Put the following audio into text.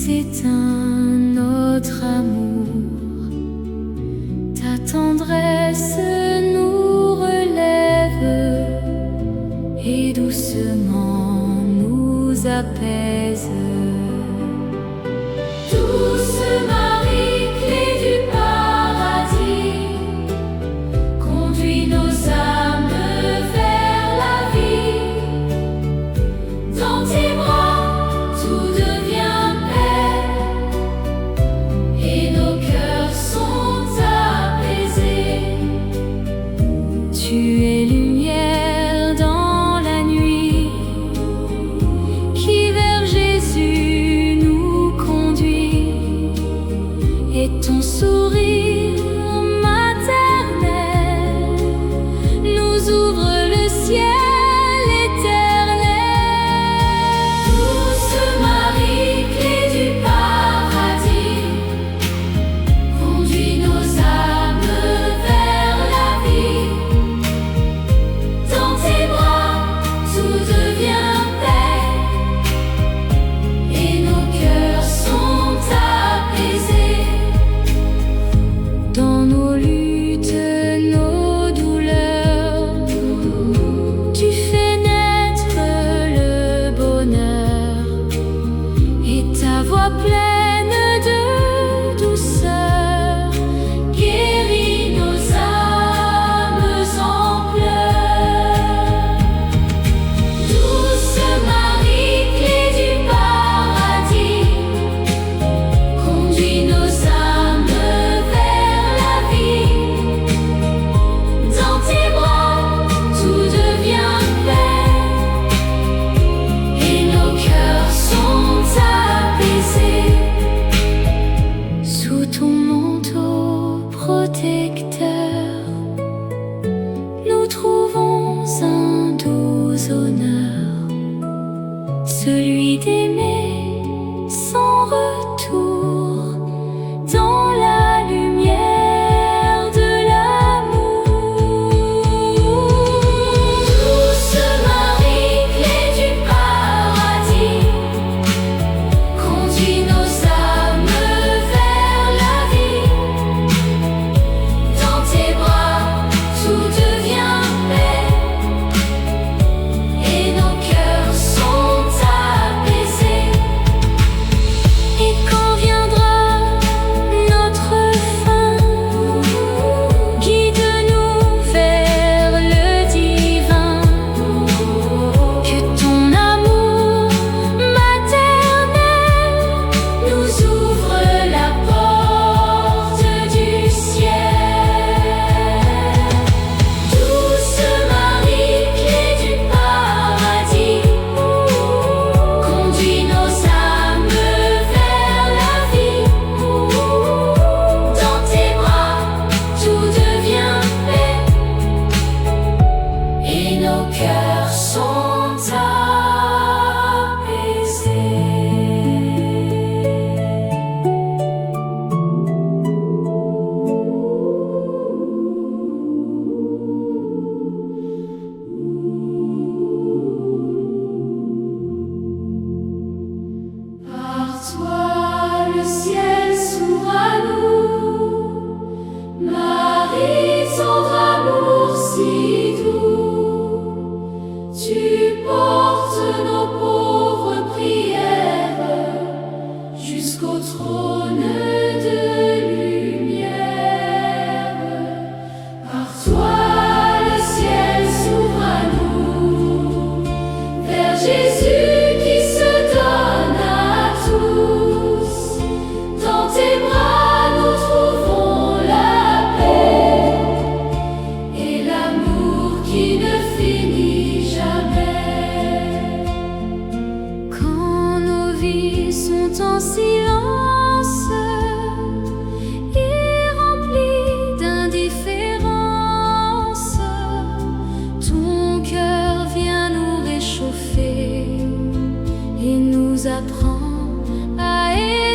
c'est un autre amour. Ta tendresse nous relève et doucement nous apaise. Douce Marie, clé du paradis, conduis nos âmes vers la vie. Dans tes bras, tout devient paix et nos cœurs sont apaisés. Tu es lumière dans la nuit qui vers Jésus nous conduit, et ton sourire maternel nous ouvre le ciel éternel. Douce Marie, clé du paradis, conduis nos âmes vers la vie. Dans tes bras, tout devient paix et nos cœurs sont apaisés. Dans nos luttes, nos douleurs, tu fais naître le bonheur, et ta voix pleine de douceur guérit nos âmes en pleurs. Douce Marie, clé du paradis, conduis nos âmes vers la vie. Dans tes bras, tout devient paix et nos cœurs sont apaisés. Sous ton manteau protecteur, nous trouvons un doux honneur, celui d'aimer sans retour dans la lumière de l'amour. Douce Marie, clé du paradis, conduis nos âmes vers la vie. Dans tes bras, tout devient paix et nos cœurs sont apaisés. Et quand viendra notre fin, guide-nous vers le divin. Que ton amour maternel nous ouvre la porte du ciel. Douce Marie, clé du paradis, conduis nos âmes vers la vie. Dans tes bras, tout devient paix et nos cœurs sont apaisés. Par toi, le ciel s'ouvre à nous, Marie, tendre amour si doux. Tu portes nos pauvres prières jusqu'au trône de lumière. Par toi, le ciel s'ouvre à nous, vers Jésus qui se donne à tous. Dans tes bras, nous trouvons la paix et l'amour qui ne finit jamais. Quand nos vies sont en silence et remplies d'indifférence, ton cœur vient nous réchauffer et nous apprend à aimer.